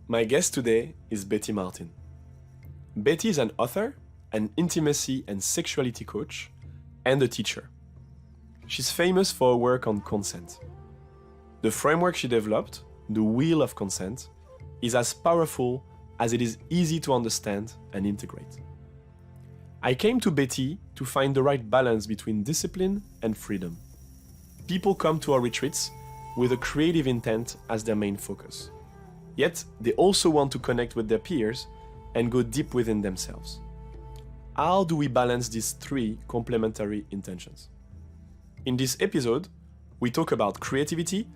My guest today is Betty Martin. Betty is an author, an intimacy and sexuality coach, and a teacher. She's famous for her work on consent. The framework she developed, the Wheel of Consent, is as powerful as it is easy to understand and integrate. I came to Betty to find the right balance between discipline and freedom. People come to our retreats with a creative intent as their main focus. Yet, they also want to connect with their peers and go deep within themselves. How do we balance these three complementary intentions? In this episode, we talk about creativity,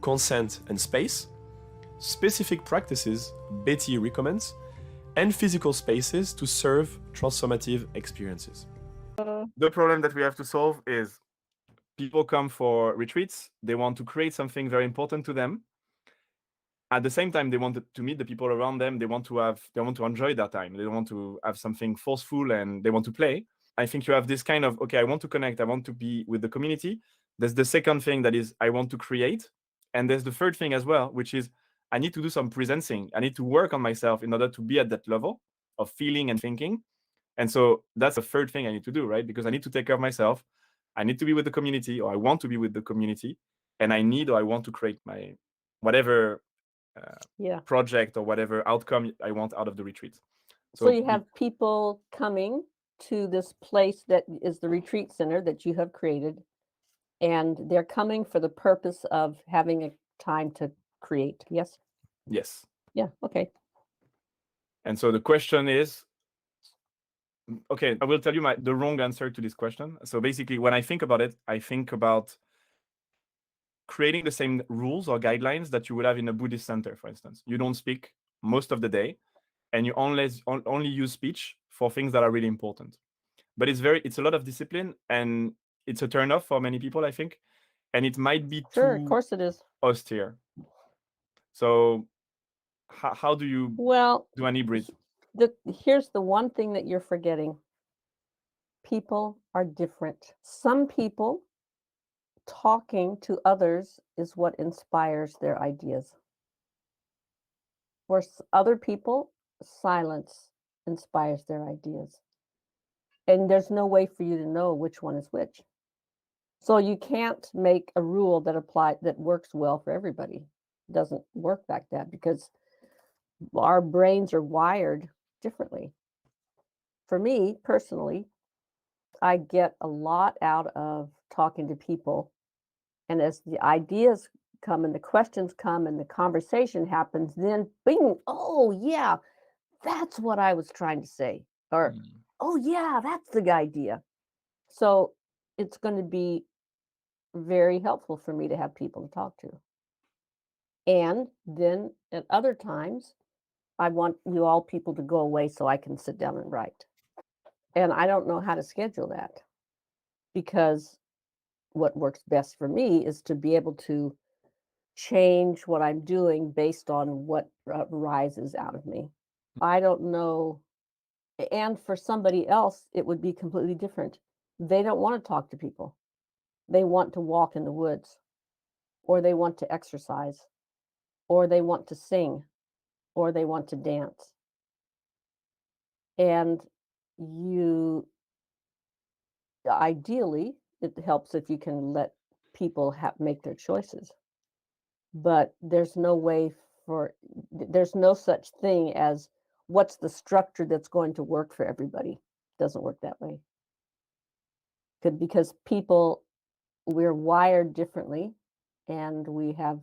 consent and space, specific practices Betty recommends, and physical spaces to serve transformative experiences. The problem that we have to solve is people come for retreats, they want to create something very important to them. At the same time, they want to meet the people around them, they want to enjoy that time, they don't want to have something forceful, and they want to play. I think you have this kind of, okay, I want to connect, I want to be with the community. There's the second thing that is, I want to create. And there's the third thing as well, which is, I need to do some presencing. I need to work on myself in order to be at that level of feeling and thinking. And so that's the third thing I need to do, right? Because I need to take care of myself. I need to be with the community, or I want to be with the community. And I want to create my whatever project or whatever outcome I want out of the retreat. So you have people coming to this place that is the retreat center that you have created, and they're coming for the purpose of having a time to create. Yes? Yes. Yeah, okay. And so the question is, okay, I will tell you the wrong answer to this question. So basically, when I think about it, I think about creating the same rules or guidelines that you would have in a Buddhist center, for instance. You don't speak most of the day, and you only use speech for things that are really important. But it's a lot of discipline, and it's a turn off for many people, I think. And it might be Sure, of course it is. austere. So how do you do an hybrid? Here's the one thing that you're forgetting. People are different. Some people, talking to others is what inspires their ideas. For other people, silence inspires their ideas. And there's no way for you to know which one is which. So you can't make a rule that works well for everybody. It doesn't work like that because our brains are wired differently. For me personally, I get a lot out of talking to people. And as the ideas come and the questions come and the conversation happens, then bing, oh yeah, that's what I was trying to say. Or, oh yeah, that's the idea. So it's going to be very helpful for me to have people to talk to. And then at other times, I want you all people to go away so I can sit down and write. And I don't know how to schedule that because what works best for me is to be able to change what I'm doing based on what rises out of me. I don't know. And for somebody else, it would be completely different. They don't want to talk to people. They want to walk in the woods, or they want to exercise, or they want to sing, or they want to dance. And ideally, it helps if you can let people make their choices. But there's no such thing as what's the structure that's going to work for everybody. It doesn't work that way. Because we're wired differently, and we have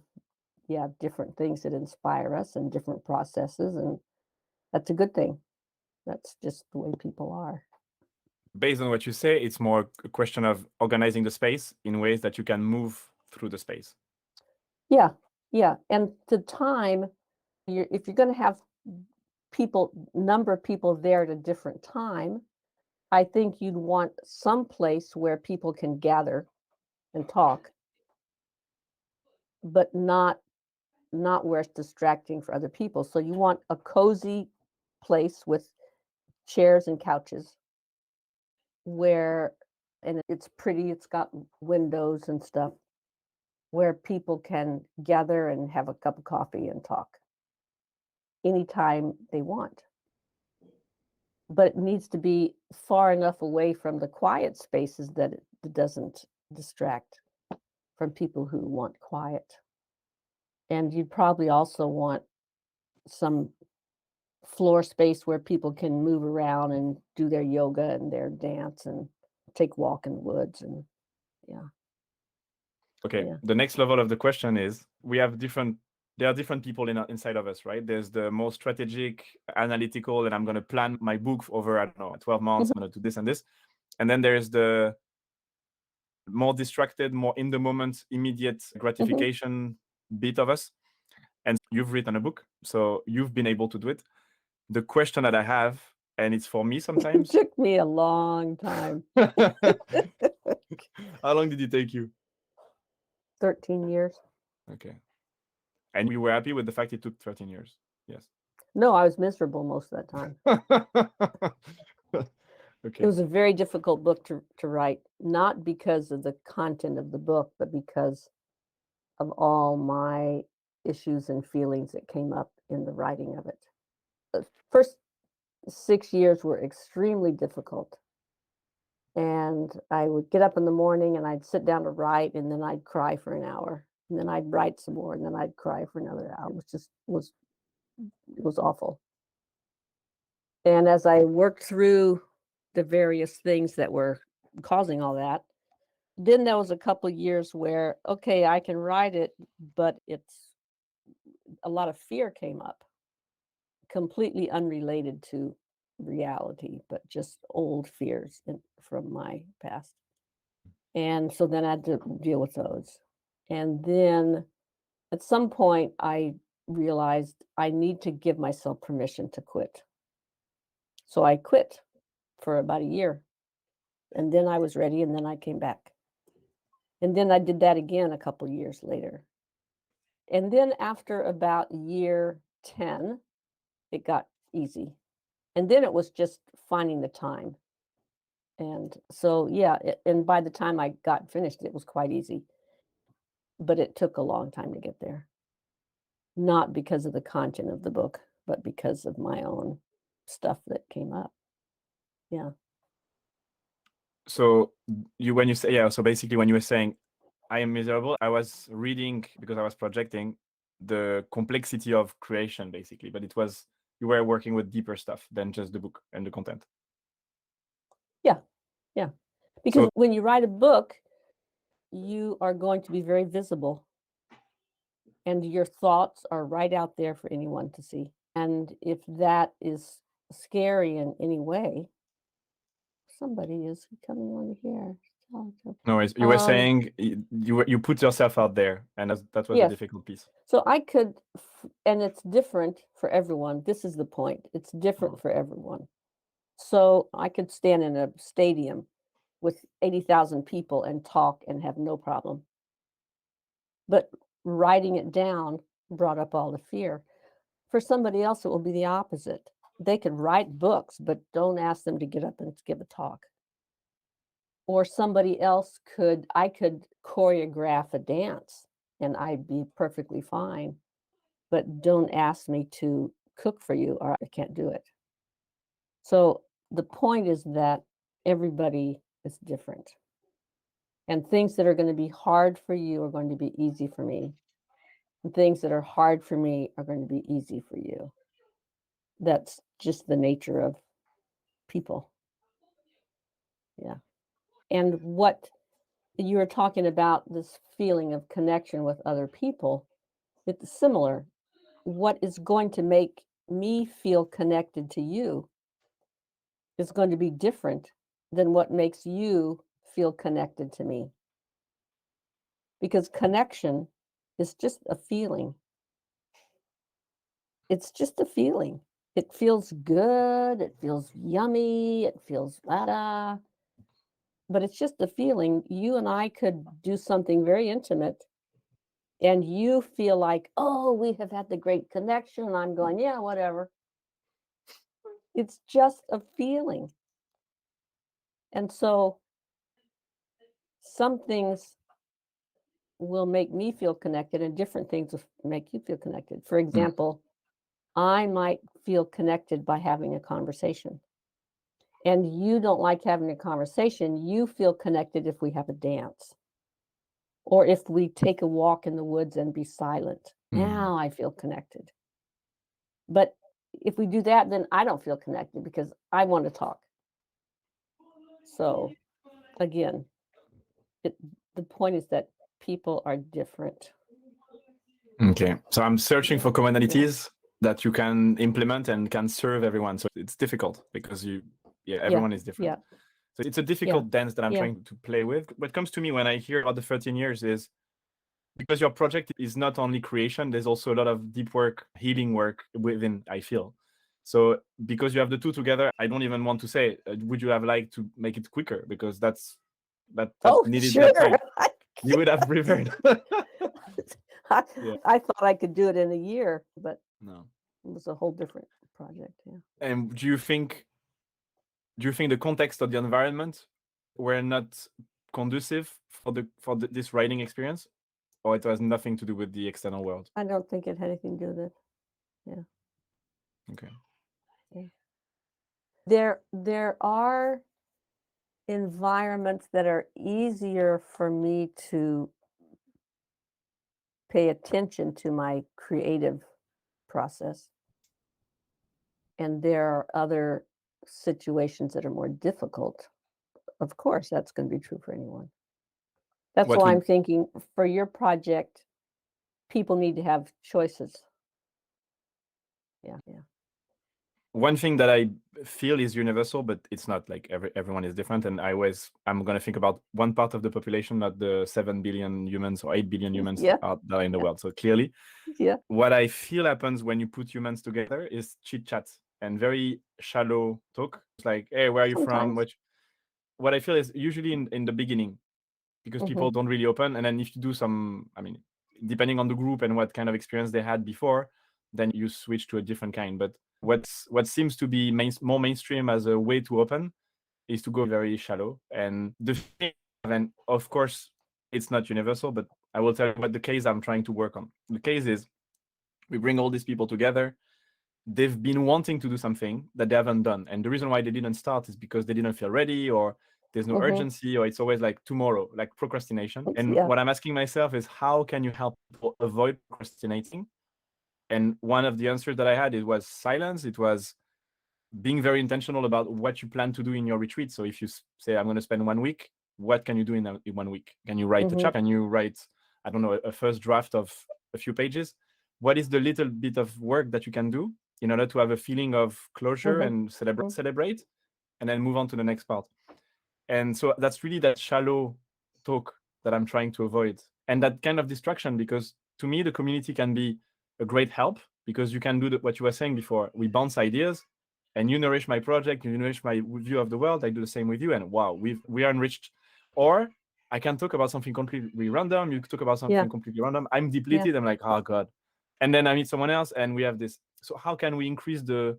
different things that inspire us and different processes, and that's a good thing. That's just the way people are. Based on what you say, it's more a question of organizing the space in ways that you can move through the space. Yeah. And the time, if you're going to have number of people there at a different time, I think you'd want some place where people can gather and talk, but not where it's distracting for other people. So you want a cozy place with chairs and couches and it's pretty, it's got windows and stuff, where people can gather and have a cup of coffee and talk. anytime they want. But it needs to be far enough away from the quiet spaces that it doesn't distract from people who want quiet. And you'd probably also want some floor space where people can move around and do their yoga and their dance and take walk in the woods and yeah. Okay. Yeah. The next level of the question is there are different people inside of us, right? There's the more strategic, analytical, and I'm going to plan my book over, I don't know, 12 months. I'm going to do this and this. And then there's the more distracted, more in the moment, immediate gratification bit of us. And you've written a book, so you've been able to do it. The question that I have, and it's for me It sometimes. took me a long time. How long did it take you? 13 years. Okay. And you were happy with the fact it took 13 years? Yes. No, I was miserable most of that time. Okay. It was a very difficult book to write, not because of the content of the book, but because of all my issues and feelings that came up in the writing of it. The first 6 years were extremely difficult. And I would get up in the morning and I'd sit down to write, and then I'd cry for an hour, and then I'd write some more, and then I'd cry for another hour. It was awful. And as I worked through the various things that were causing all that, then there was a couple of years where, okay, I can write it, but a lot of fear came up, completely unrelated to reality, but just old fears from my past. And so then I had to deal with those. And then at some point, I realized I need to give myself permission to quit. So I quit for about a year. And then I was ready, and then I came back. And then I did that again a couple years later. And then after about year 10, it got easy. And then it was just finding the time. And so, yeah, and by the time I got finished, it was quite easy. But it took a long time to get there. Not because of the content of the book, but because of my own stuff that came up. Yeah. So so basically when you were saying I am miserable, I was reading, because I was projecting the complexity of creation basically, but you were working with deeper stuff than just the book and the content. Yeah. Yeah. Because when you write a book, you are going to be very visible, and your thoughts are right out there for anyone to see. And if that is scary in any way, somebody is coming on here. No worries. You were saying you put yourself out there, and that was the difficult piece. So I could, and it's different for everyone. This is the point. It's different for everyone. So I could stand in a stadium with 80,000 people and talk and have no problem. But writing it down brought up all the fear. For somebody else, it will be the opposite. They could write books, but don't ask them to get up and give a talk. Or somebody else I could choreograph a dance and I'd be perfectly fine, but don't ask me to cook for you or I can't do it. So the point is that everybody is different. And things that are going to be hard for you are going to be easy for me. And things that are hard for me are going to be easy for you. That's just the nature of people. Yeah. And what you were talking about, this feeling of connection with other people, it's similar. What is going to make me feel connected to you is going to be different than what makes you feel connected to me. Because connection is just a feeling. It's just a feeling. It feels good. It feels yummy. It feels da. But it's just a feeling. You and I could do something very intimate, and you feel like, oh, we have had the great connection. And I'm going, yeah, whatever. It's just a feeling. And so some things will make me feel connected, and different things will make you feel connected. For example, I might feel connected by having a conversation. And you don't like having a conversation, you feel connected if we have a dance. Or if we take a walk in the woods and be silent. Now I feel connected. But if we do that, then I don't feel connected because I want to talk. So again, the point is that people are different. Okay, so I'm searching for commonalities that you can implement and can serve everyone. So it's difficult because everyone is different. Yeah. So it's a difficult dance that I'm trying to play with. What comes to me when I hear about the 13 years is because your project is not only creation, there's also a lot of deep work, healing work within, I feel. So because you have the two together, I don't even want to say, would you have liked to make it quicker? Because that needed sure. that time. You would have preferred. I thought I could do it in a year, but no, it was a whole different project. Yeah. And do you think the context of the environment were not conducive for this writing experience, or it has nothing to do with the external world? I don't think it had anything to do with it. Yeah. Okay. Yeah. There are environments that are easier for me to pay attention to my creative process. And there are other situations that are more difficult. Of course, that's going to be true for anyone. That's why I'm thinking for your project, people need to have choices. Yeah. One thing that I feel is universal, but it's not, like everyone is different. And I'm going to think about one part of the population, not the 7 billion humans or 8 billion humans that are in the world. So clearly, what I feel happens when you put humans together is chit chat and very shallow talk. It's like, hey, where are you from? What I feel is usually in the beginning, because people don't really open. And then if you do some, depending on the group and what kind of experience they had before, then you switch to a different kind. But what seems to be more mainstream as a way to open is to go very shallow. And of course, it's not universal, but I will tell you what the case I'm trying to work on. The case is we bring all these people together. They've been wanting to do something that they haven't done. And the reason why they didn't start is because they didn't feel ready, or there's no urgency, or it's always like tomorrow, like procrastination. And what I'm asking myself is, how can you help people avoid procrastinating? And one of the answers that I had, it was silence. It was being very intentional about what you plan to do in your retreat. So if you say, I'm going to spend 1 week, what can you do in 1 week? Can you write a chapter? Can you write, I don't know, a first draft of a few pages? What is the little bit of work that you can do in order to have a feeling of closure and celebrate, and then move on to the next part? And so that's really that shallow talk that I'm trying to avoid, and that kind of distraction, because to me, the community can be a great help, because you can do what you were saying before. We bounce ideas, and you nourish my project, you nourish my view of the world. I do the same with you, and wow, we are enriched. Or I can talk about something completely random. You talk about something completely random. I'm depleted. I'm like, oh God. And then I meet someone else, and we have this. So how can we increase the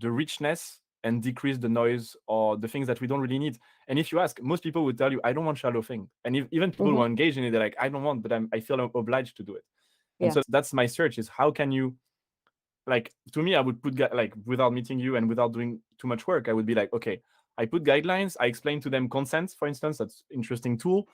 richness and decrease the noise or the things that we don't really need? And if you ask, most people would tell you, I don't want shallow thing. And even people who are engaged in it, they're like, I don't want, but I feel obliged to do it. And so that's my search, is how can you, like, to me, I would put, like, without meeting you and without doing too much work, I would be like, okay, I put guidelines, I explain to them consent, for instance. That's an interesting tool.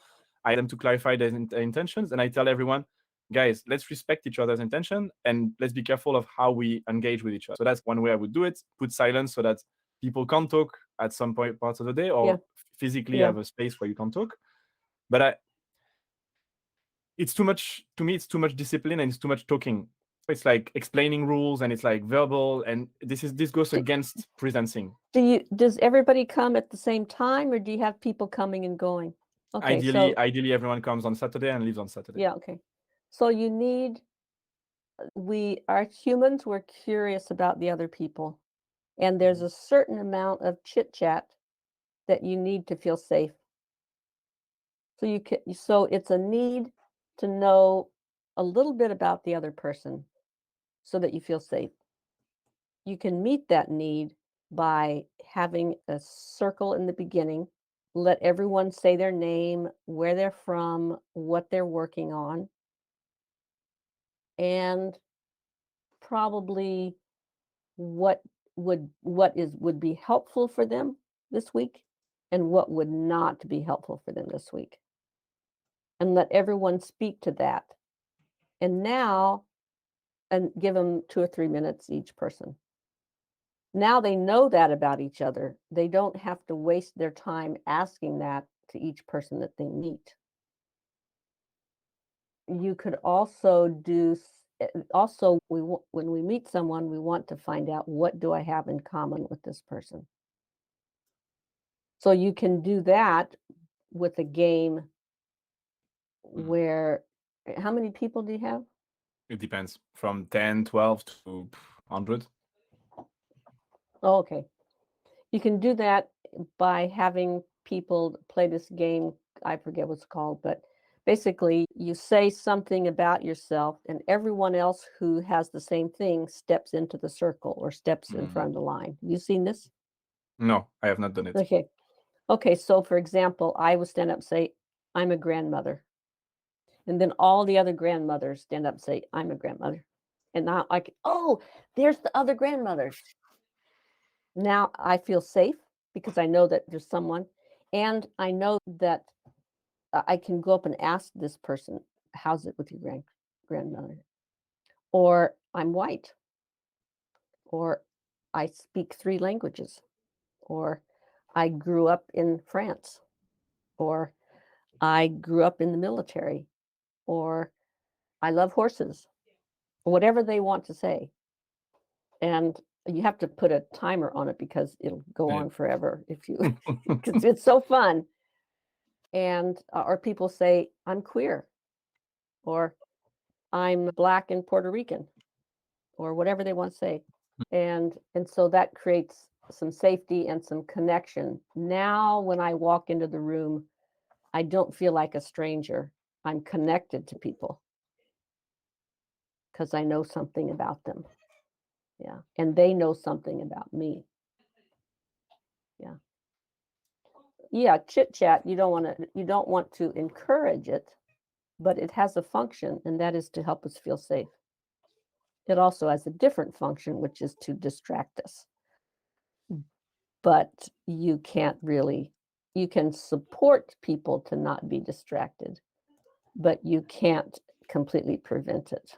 I get them to clarify their intentions, and I tell everyone, guys, let's respect each other's intention, and let's be careful of how we engage with each other. So that's one way I would do it. Put silence so that people can't talk at some parts of the day, or physically have a space where you can talk. But it's too much, to me, it's too much discipline, and it's too much talking. It's like explaining rules, and it's like verbal, and this goes against presencing. Does everybody come at the same time, or do you have people coming and going? Okay, ideally everyone comes on Saturday and leaves on Saturday. Yeah, okay. So you need, we are humans, we're curious about the other people. And there's a certain amount of chit chat that you need to feel safe. So it's a need to know a little bit about the other person so that you feel safe. You can meet that need by having a circle in the beginning. Let everyone say their name, where they're from, what they're working on. And probably what would be helpful for them this week and what would not be helpful for them this week. And let everyone speak to that. And give them 2 or 3 minutes each person. Now they know that about each other. They don't have to waste their time asking that to each person that they meet. You could also when we meet someone, we want to find out, what do I have in common with this person? So you can do that with a game where, how many people do you have? It depends, from 10, 12 to 100. Oh, okay. You can do that by having people play this game. I forget what it's called, but basically you say something about yourself and everyone else who has the same thing steps into the circle or steps in front of the line. You seen this? No, I have not done it. Okay. Okay, so for example, I would stand up and say, I'm a grandmother. And then all the other grandmothers stand up and say, I'm a grandmother. And now oh, there's the other grandmothers. Now I feel safe because I know that there's someone, and I know that I can go up and ask this person, how's it with your grandmother? Or I'm white, or I speak 3 languages, or I grew up in France, or I grew up in the military, or I love horses, whatever they want to say. And you have to put a timer on it because it'll go on forever if you, because it's so fun. And or people say, I'm queer, or I'm Black and Puerto Rican, or whatever they want to say. And so that creates some safety and some connection. Now when I walk into the room, I don't feel like a stranger. I'm connected to people because I know something about them. Yeah. And they know something about me. Yeah. Yeah, chit chat, you don't want to encourage it, but it has a function, and that is to help us feel safe. It also has a different function, which is to distract us. But you can support people to not be distracted, but you can't completely prevent it.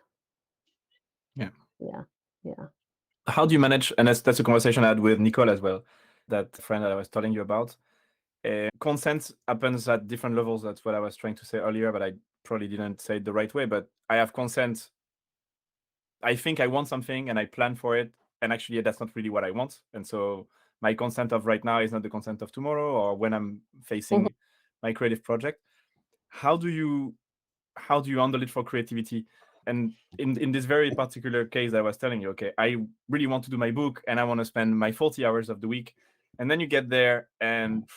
Yeah. Yeah. Yeah. How do you manage, and that's a conversation I had with Nicole as well, that friend that I was telling you about. Consent happens at different levels. That's what I was trying to say earlier, but I probably didn't say it the right way. But I have consent. I think I want something and I plan for it, and actually that's not really what I want. And so my consent of right now is not the consent of tomorrow or when I'm facing my creative project. How do you handle it for creativity? And in this very particular case I was telling you, okay, I really want to do my book and I want to spend my 40 hours of the week. And then you get there and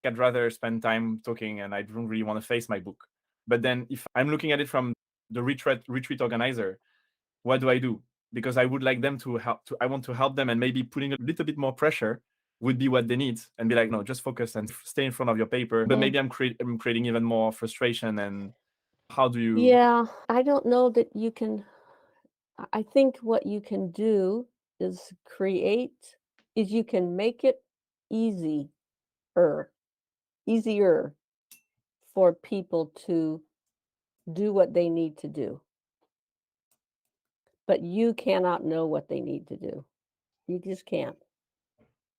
I'd rather spend time talking and I don't really want to face my book. But then if I'm looking at it from the retreat organizer, what do? Because I would like them to help. I want to help them, and maybe putting a little bit more pressure would be what they need, and be like, no, just focus and stay in front of your paper. But maybe I'm creating even more frustration. And how do you? Yeah, I don't know that you can. I think what you can do is you can make it easier for people to do what they need to do. But you cannot know what they need to do. You just can't.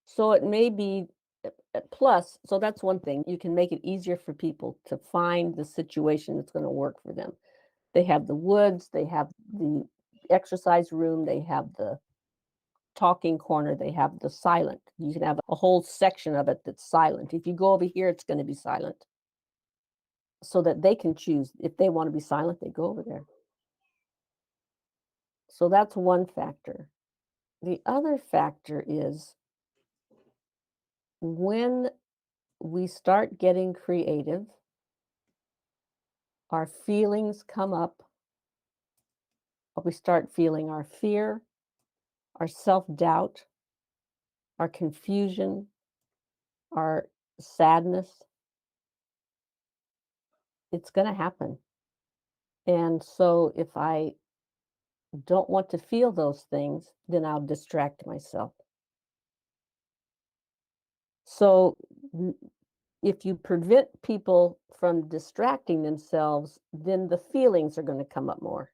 So it may be plus, so that's one thing. You can make it easier for people to find the situation that's going to work for them. They have the woods, they have the exercise room, they have the talking corner, they have the silent. You can have a whole section of it that's silent. If you go over here, it's going to be silent. So that they can choose. If they want to be silent, they go over there. So that's one factor. The other factor is when we start getting creative, our feelings come up. We start feeling our fear, our self-doubt, our confusion, our sadness. It's going to happen. And so if I don't want to feel those things, then I'll distract myself. So if you prevent people from distracting themselves, then the feelings are going to come up more.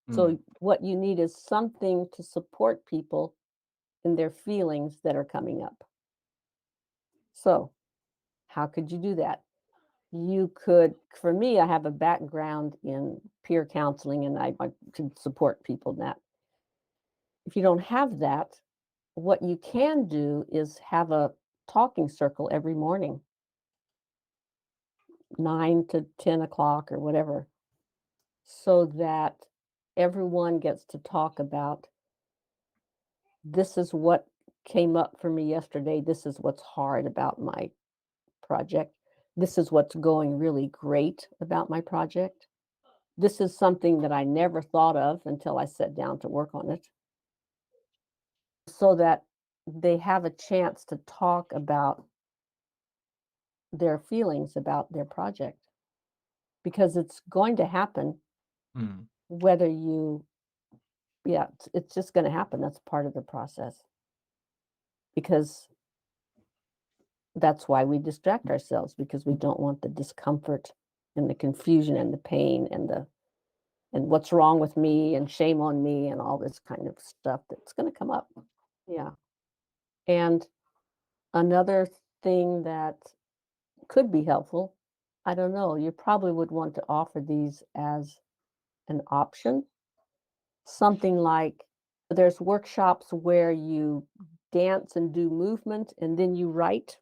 So what you need is something to support people in their feelings that are coming up. So how could you do that? You could, for me, I have a background in peer counseling and I could support people in that. If you don't have that, what you can do is have a talking circle every morning, 9 to 10 o'clock or whatever, so that everyone gets to talk about this is what came up for me yesterday. This is what's hard about my project. This is what's going really great about my project. This is something that I never thought of until I sat down to work on it. So that they have a chance to talk about their feelings about their project. Because it's going to happen whether you, it's just going to happen. That's part of the process. Because that's why we distract ourselves, because we don't want the discomfort and the confusion and the pain and what's wrong with me and shame on me and all this kind of stuff that's going to come up. Yeah. And another thing that could be helpful, I don't know, you probably would want to offer these as an option. Something like there's workshops where you dance and do movement and then you write,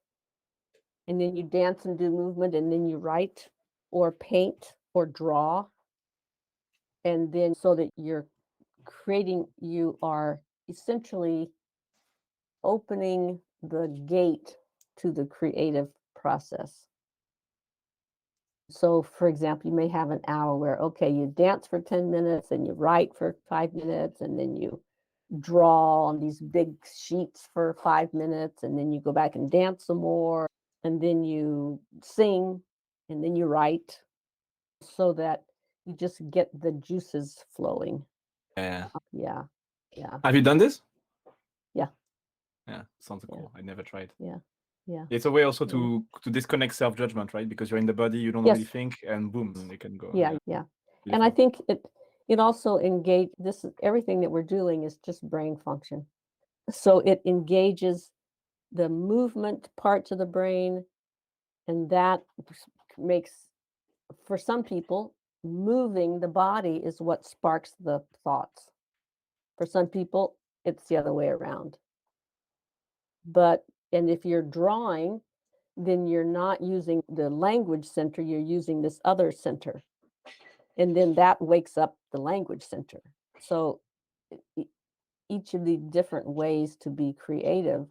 and then you dance and do movement and then you write, or paint or draw. And then so that you're creating, you are essentially opening the gate to the creative process. So, for example, you may have an hour where, okay, you dance for 10 minutes and you write for 5 minutes, and then you draw on these big sheets for 5 minutes, and then you go back and dance some more, and then you sing, and then you write, so that you just get the juices flowing. Yeah. Yeah. Yeah. Have you done this? Yeah. Yeah, sounds cool. I never tried. Yeah. Yeah. It's a way also to disconnect self-judgment, right? Because you're in the body, you don't really Yes. think, and boom, it can go. Yeah. And I think it also this is everything that we're doing is just brain function. So it engages the movement parts of the brain, and that makes, for some people, moving the body is what sparks the thoughts. For some people, it's the other way around. And if you're drawing, then you're not using the language center, you're using this other center. And then that wakes up the language center. So each of the different ways to be creative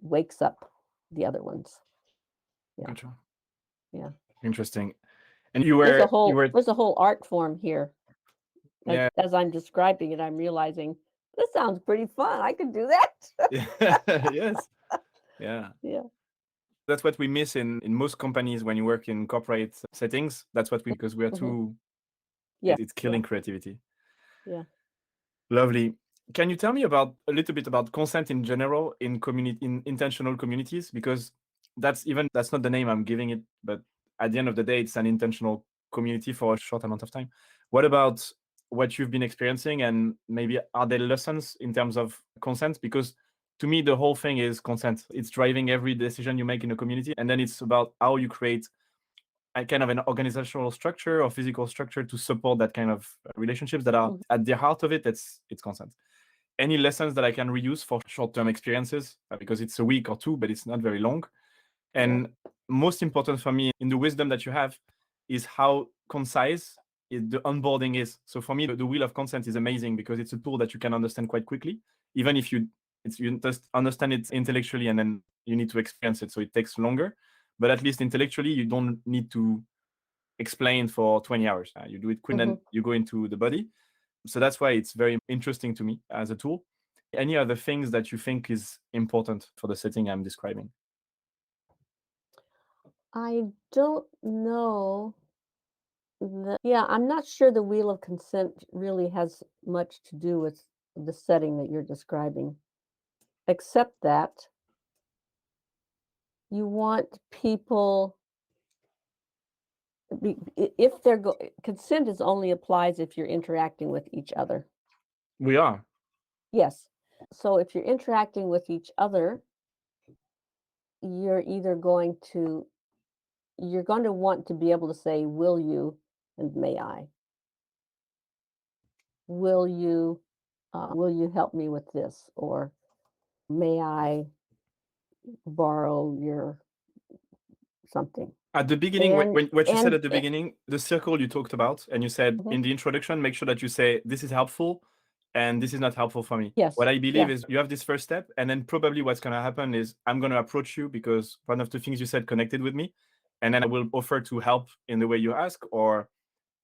wakes up the other ones. Yeah. Gotcha. Yeah. Interesting. And There's a whole art form here. Yeah. As I'm describing it, I'm realizing this sounds pretty fun. I could do that. Yes. Yeah. Yeah. That's what we miss in most companies when you work in corporate settings. That's what because we are too. Yeah. It's killing creativity. Yeah. Lovely. Can you tell me a little bit about consent in general in intentional communities? Because that's not the name I'm giving it, but at the end of the day, it's an intentional community for a short amount of time. What about what you've been experiencing, and maybe are there lessons in terms of consent? Because to me, the whole thing is consent. It's driving every decision you make in a community, and then it's about how you create a kind of an organizational structure or physical structure to support that kind of relationships that are at the heart of it. It's consent. Any lessons that I can reuse for short-term experiences, because it's a week or two, but it's not very long. And most important for me in the wisdom that you have is how concise the onboarding is. So for me, the wheel of consent is amazing because it's a tool that you can understand quite quickly, even if you just understand it intellectually, and then you need to experience it. So it takes longer, but at least intellectually, you don't need to explain for 20 hours. You do it quick, and then you go into the body. So that's why it's very interesting to me as a tool. Any other things that you think is important for the setting I'm describing? I don't know Yeah, I'm not sure the wheel of consent really has much to do with the setting that you're describing, except that you want people if consent is only applies if you're interacting with each other. We are. Yes. So if you're interacting with each other, you're either going to you're going to want to be able to say, will you and may I? Will you help me with this? Or may I borrow your something? At the beginning, And what you said and at the beginning, the circle you talked about, and you said mhm. in the introduction, make sure that you say, this is helpful and this is not helpful for me. Yes. What I believe Yeah. is you have this first step, and then probably what's going to happen is I'm going to approach you because one of the things you said connected with me. And then I will offer to help in the way you ask, or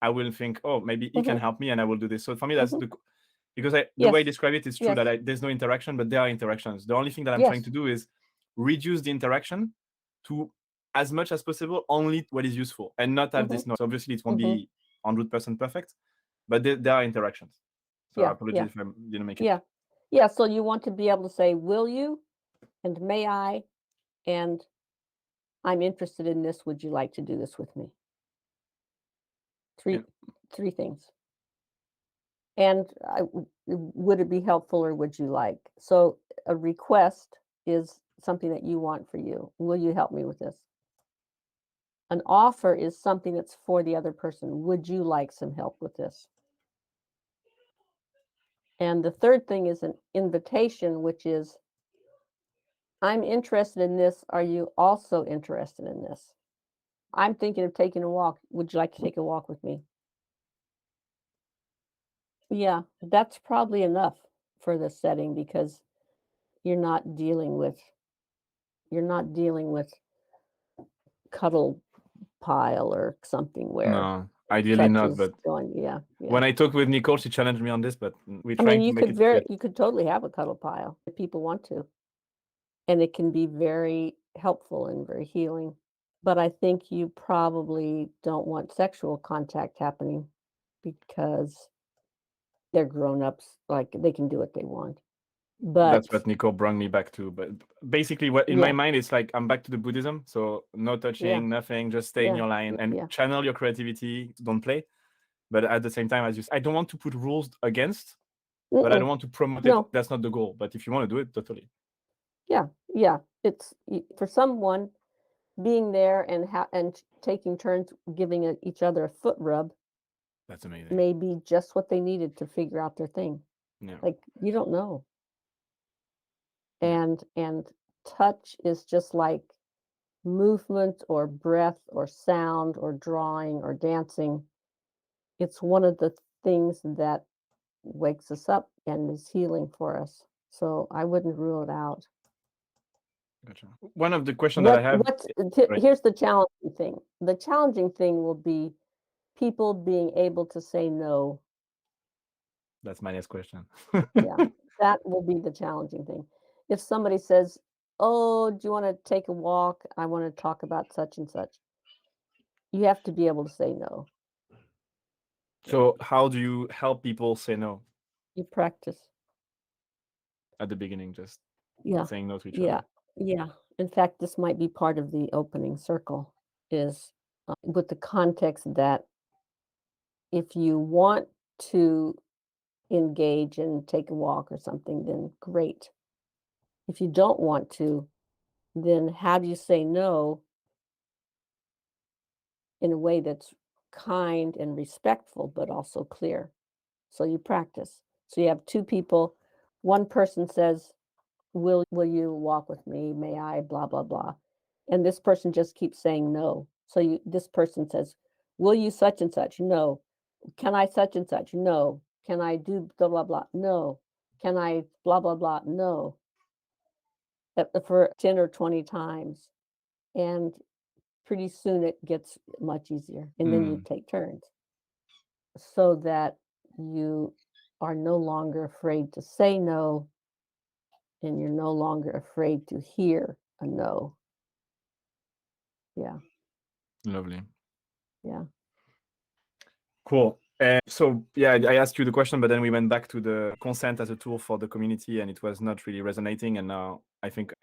I will think, oh, maybe he can Mhm. help me and I will do this. So for me, that's Mhm. because the way I Yes. describe it is true Yes. that there's no interaction, but there are interactions. The only thing that I'm trying Yes. to do is reduce the interaction to as much as possible only what is useful and not have this Mhm. noise. Obviously, it won't Mhm. be 100% perfect, but there are interactions. So Yeah. apologies Yeah. if I didn't make it. Yeah. Yeah. So you want to be able to say, will you and may I? And I'm interested in this. Would you like to do this with me? Yeah. Three things. And would it be helpful or would you like? So a request is something that you want for you. Will you help me with this? An offer is something that's for the other person. Would you like some help with this? And the third thing is an invitation, which is, I'm interested in this. Are you also interested in this? I'm thinking of taking a walk. Would you like to take a walk with me? Yeah, that's probably enough for this setting because you're not dealing with you're not dealing with cuddle pile or something where No, ideally touch not. is But going, yeah, when yeah. I talked with Nicole, she challenged me on this, but we're I mean, trying to make it clear. you could totally have a cuddle pile if people want to, and it can be very helpful and very healing. But I think you probably don't want sexual contact happening because they're grown-ups, like, they can do what they want. That's But what Nicole brought me back to. But basically, what in my yeah, mind, it's like I'm back to the Buddhism. So no yeah, touching, nothing, just stay in yeah, your line and yeah. channel your creativity. Don't play. But at the same time, as you I don't want to put rules against, but I don't Mm-mm. want to promote it. No, That's not the goal. But if you want to do it, totally. yeah, yeah. It's for someone being there and taking turns giving each other a foot rub That's amazing. may be just what they needed to figure out their thing. Yeah. Like you don't know. Yeah. And touch is just like movement or breath or sound or drawing or dancing. It's one of the things that wakes us up and is healing for us. So I wouldn't rule it out. Gotcha. One of the questions that I have, right? Here's the challenging thing. The challenging thing will be people being able to say no. That's my next question. Yeah, that will be the challenging thing. If somebody says, "Oh, do you want to take a walk? I want to talk about such and such." You have to be able to say no. So how do you help people say no You practice. at the beginning? Just Yeah. saying no to each Yeah. other. Yeah. In fact, this might be part of the opening circle is with the context that if you want to engage and take a walk or something, then great. If you don't want to, then how do you say no in a way that's kind and respectful, but also clear? So you practice. So you have two people. One person says, will you walk with me? May I? Blah, blah, blah. And this person just keeps saying no. So this person says, will you such and such? No. Can I such and such? No. Can I do blah, blah, blah? No. Can I blah, blah, blah? No. For 10 or 20 times. And pretty soon it gets much easier. And then you take turns so that you are no longer afraid to say no and you're no longer afraid to hear a no. Yeah, Lovely. yeah. Cool. So yeah, I asked you the question, but then we went back to the consent as a tool for the community, and it was not really resonating. And now I think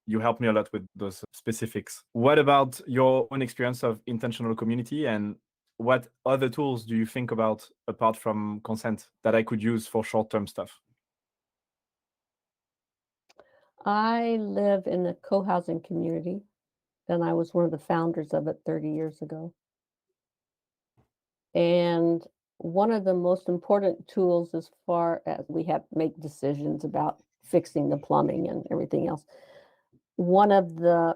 you helped me a lot with those specifics. What about your own experience of intentional community, and what other tools do you think about apart from consent that I could use for short-term stuff? I live in a co-housing community, and I was one of the founders of it 30 years ago. And one of the most important tools, as far as we have to make decisions about fixing the plumbing and everything else, one of the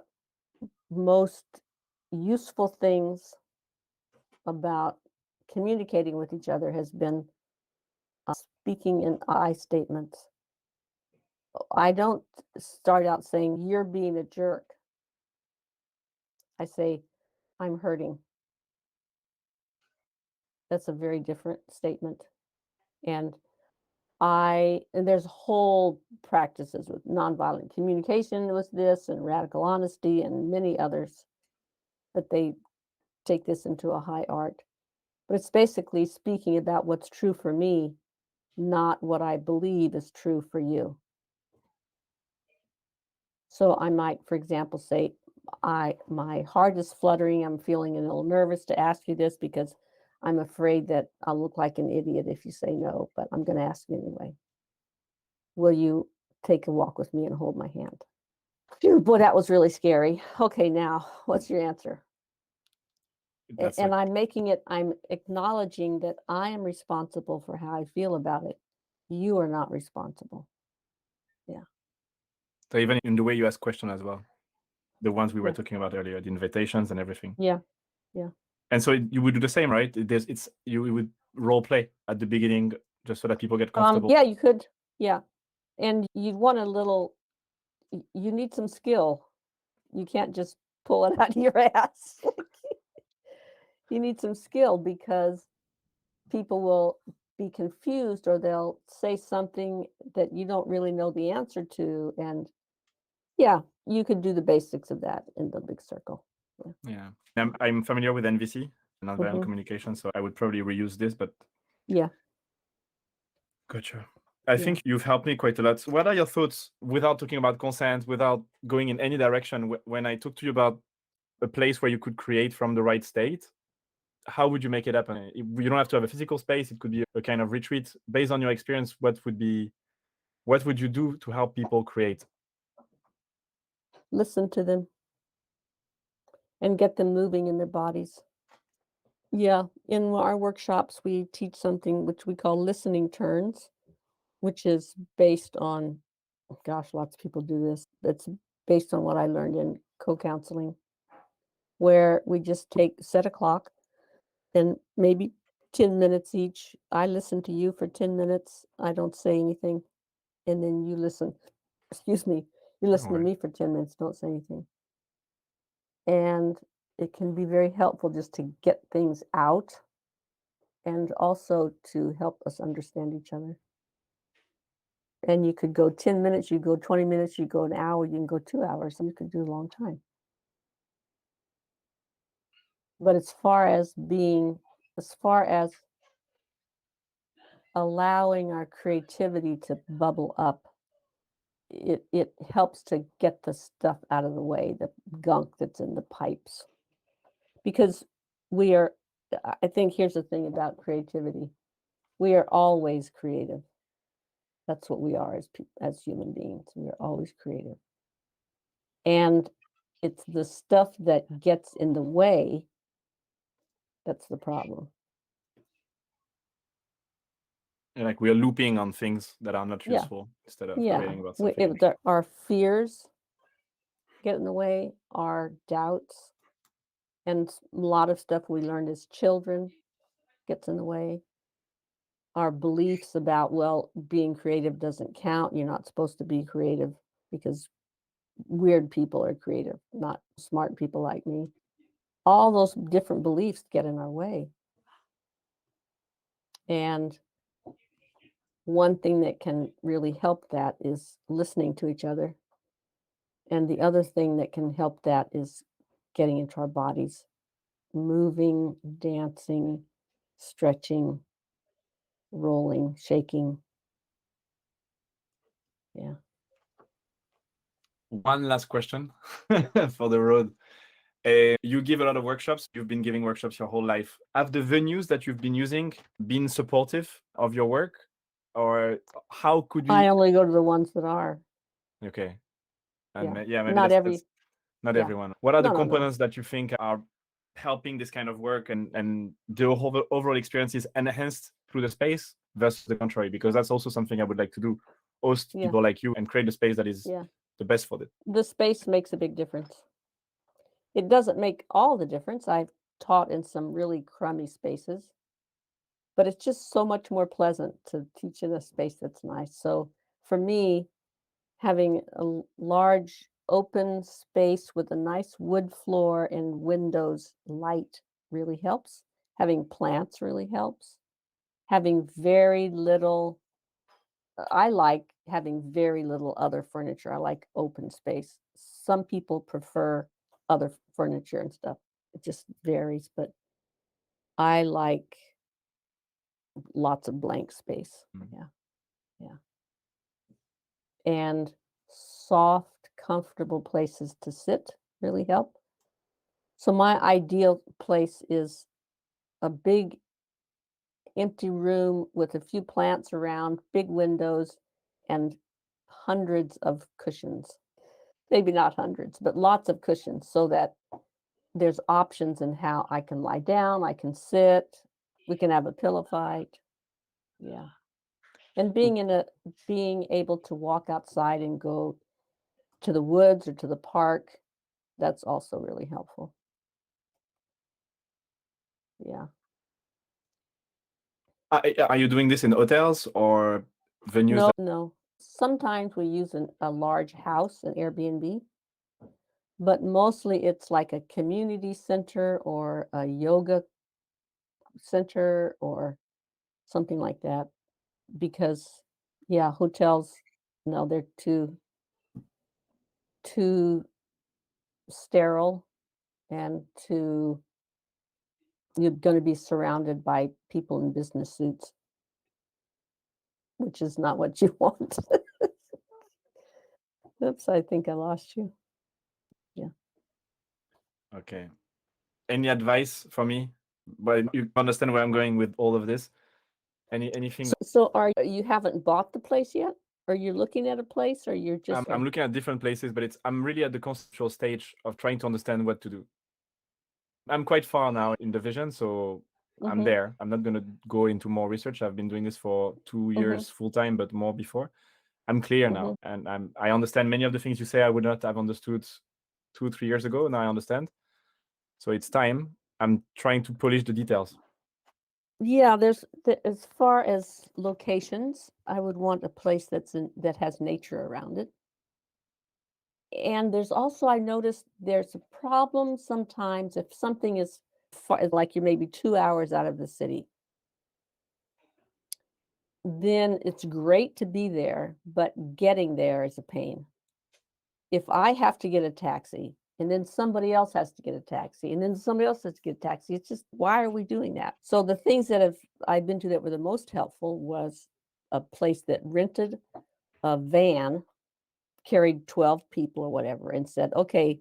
most useful things about communicating with each other has been speaking in I statements. I don't start out saying, "You're being a jerk." I say, "I'm hurting." That's a very different statement. And there's whole practices with nonviolent communication with this and radical honesty and many others that they take this into a high art. But it's basically speaking about what's true for me, not what I believe is true for you. So I might, for example, say, my heart is fluttering. I'm feeling a little nervous to ask you this because I'm afraid that I'll look like an idiot if you say no, but I'm going to ask you anyway. Will you take a walk with me and hold my hand? Phew, boy, that was really scary. Okay, now, what's your answer? And I'm acknowledging that I am responsible for how I feel about it. You are not responsible. Yeah. So even in the way you ask questions as well, the ones we were Yeah. talking about earlier, the invitations and everything. Yeah. Yeah. And so you would do the same, right? You would role play at the beginning just so that people get comfortable. Yeah, you could. Yeah. And you'd want you need some skill. You can't just pull it out of your ass. You need some skill because people will be confused or they'll say something that you don't really know the answer to. And yeah, you could do the basics of that in the big circle. Yeah. I'm familiar with NVC, nonviolent Mhm. communication, so I would probably reuse this, but Yeah. gotcha. I Yeah. think you've helped me quite a lot. What are your thoughts, without talking about consent, without going in any direction, when I talked to you about a place where you could create from the right state? How would you make it happen? You don't have to have a physical space. It could be a kind of retreat. Based on your experience, what would you do to help people create? Listen to them and get them moving in their bodies. Yeah. In our workshops, we teach something which we call listening turns, which is based on, gosh, lots of people do this. It's based on what I learned in co-counseling, where we just set a clock and maybe 10 minutes each. I listen to you for 10 minutes. I don't say anything. And then you listen. Excuse me. You listen to Alright. me for 10 minutes. Don't say anything. And it can be very helpful just to get things out and also to help us understand each other. And you could go 10 minutes, you go 20 minutes, you go an hour, you can go 2 hours, and you could do a long time. But as far as allowing our creativity to bubble up, it helps to get the stuff out of the way, the gunk that's in the pipes. Because I think here's the thing about creativity. We are always creative. That's what we are as human beings. We are always creative. And it's the stuff that gets in the way that's the problem. And like we are looping on things that are not Yeah. useful instead of Yeah. creating about something. Our fears get in the way, our doubts, and a lot of stuff we learned as children gets in the way. Our beliefs about, well, being creative doesn't count. You're not supposed to be creative because weird people are creative, not smart people like me. All those different beliefs get in our way. And one thing that can really help that is listening to each other. And the other thing that can help that is getting into our bodies, moving, dancing, stretching, rolling, shaking. Yeah. One last question for the road. You give a lot of workshops. You've been giving workshops your whole life. Have the venues that you've been using been supportive of your work? Or how could I you? only go to the ones that are. Okay. Yeah. And yeah, maybe Not every. that's not Yeah. everyone. What are the No, no, no. components that you think are helping this kind of work and the overall experience is enhanced through the space versus the contrary? Because that's also something I would like to do. Host Yeah. people like you and create a space that is Yeah. the best for it. The space makes a big difference. It doesn't make all the difference. I've taught in some really crummy spaces, but it's just so much more pleasant to teach in a space that's nice. So for me, having a large open space with a nice wood floor and windows, light really helps. Having plants really helps. Having very little, I like having very little other furniture. I like open space. Some people prefer other furniture and stuff. It just varies, but I like lots of blank space. Mm. Yeah. Yeah. And soft, comfortable places to sit really help. So my ideal place is a big empty room with a few plants around, big windows, and hundreds of cushions. Maybe not hundreds, but lots of cushions so that there's options in how I can lie down, I can sit, we can have a pillow fight. Yeah. And being able to walk outside and go to the woods or to the park, that's also really helpful. Yeah. Are you doing this in hotels or venues? No, no. Sometimes we use a large house, an Airbnb, but mostly it's like a community center or a yoga center or something like that. Because, yeah, hotels, no, they're too sterile and you're going to be surrounded by people in business suits, which is not what you want. Oops, I think I lost you. Yeah. Okay. Any advice for me? But you understand where I'm going with all of this. Anything? So you haven't bought the place yet? Or you're looking at a place or you're just I'm looking at different places, but I'm really at the conceptual stage of trying to understand what to do. I'm quite far now in the vision, so I'm there. I'm not going to go into more research. I've been doing this for 2 years full time, but more before. I'm clear now, and I understand many of the things you say I would not have understood 2-3 years ago. Now I understand. So it's time. I'm trying to polish the details. Yeah, as far as locations, I would want a place that has nature around it. And there's also, I noticed there's a problem sometimes if something is far, like you're maybe 2 hours out of the city, then it's great to be there, but getting there is a pain. If I have to get a taxi and then somebody else has to get a taxi and then somebody else has to get a taxi, it's just, why are we doing that? So the things that I've been to that were the most helpful was a place that rented a van, carried 12 people or whatever, and said, okay,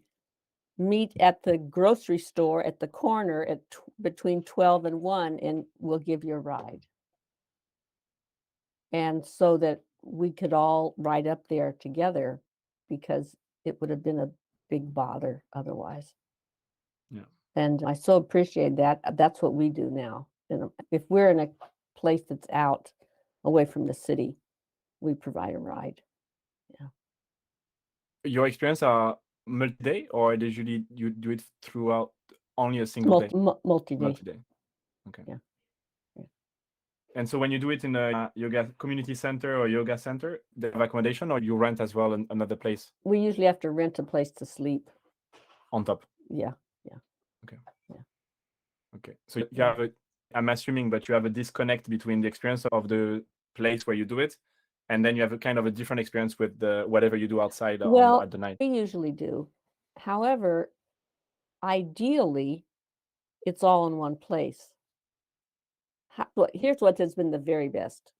meet at the grocery store at the corner at between 12 and 1 and we'll give you a ride. And so that we could all ride up there together because it would have been a big bother otherwise. Yeah. And I so appreciate that. That's what we do now. And if we're in a place that's out away from the city, we provide a ride. Yeah. Your experience are multi-day, or usually you do it throughout only a single day? Multi-day. Multi-day. Okay. Yeah. And so when you do it in a yoga community center or yoga center, they have accommodation, or you rent as well another place We usually have to rent a place to sleep. on top? Yeah. Okay. Yeah. Okay. So you have I'm assuming, but you have a disconnect between the experience of the place where you do it, and then you have a kind of a different experience with the whatever you do outside at the night. We usually do. However, ideally, it's all in one place. Here's what has been the very best.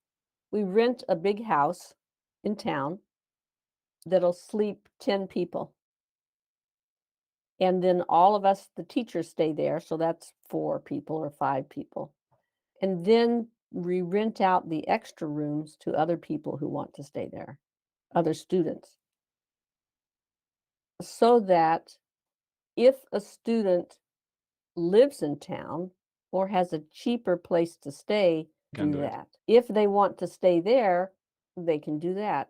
We rent a big house in town that'll sleep 10 people. And then all of us, the teachers, stay there. So that's 4 people or 5 people. And then we rent out the extra rooms to other people who want to stay there, other students. So that if a student lives in town or has a cheaper place to stay, Can do do it. that. If they want to stay there, they can do that.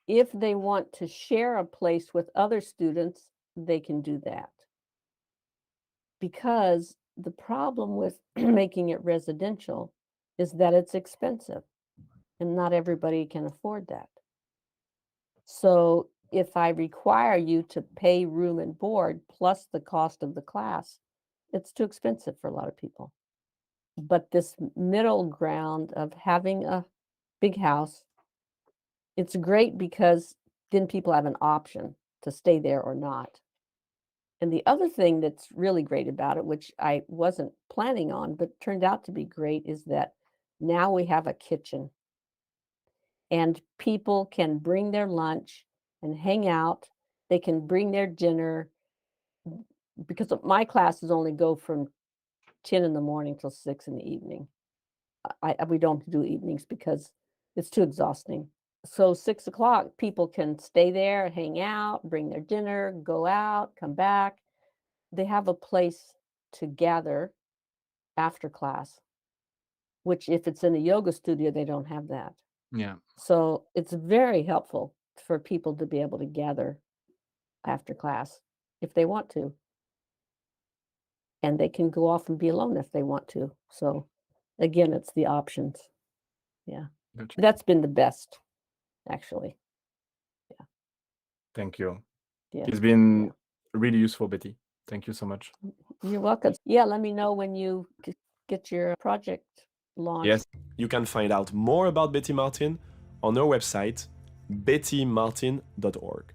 If they want to share a place with other students, they can do that. Because the problem with making it residential is that it's expensive and not everybody can afford that. So if I require you to pay room and board plus the cost of the class, it's too expensive for a lot of people. But this middle ground of having a big house, it's great because then people have an option to stay there or not. And the other thing that's really great about it, which I wasn't planning on, but turned out to be great, is that now we have a kitchen. And people can bring their lunch and hang out. They can bring their dinner because my classes only go from 10 in the morning till 6 in the evening. We don't do evenings because it's too exhausting. So 6 o'clock, people can stay there, hang out, bring their dinner, go out, come back. They have a place to gather after class, which if it's in a yoga studio, they don't have that. Yeah. So it's very helpful for people to be able to gather after class if they want to. And they can go off and be alone if they want to. So again, it's the options. Yeah. Gotcha. That's been the best, actually. Thank you. Yeah. It's been really useful, Betty. Thank you so much. You're welcome. Yeah, let me know when you get your project launched. Yes. You can find out more about Betty Martin on her website, bettymartin.org.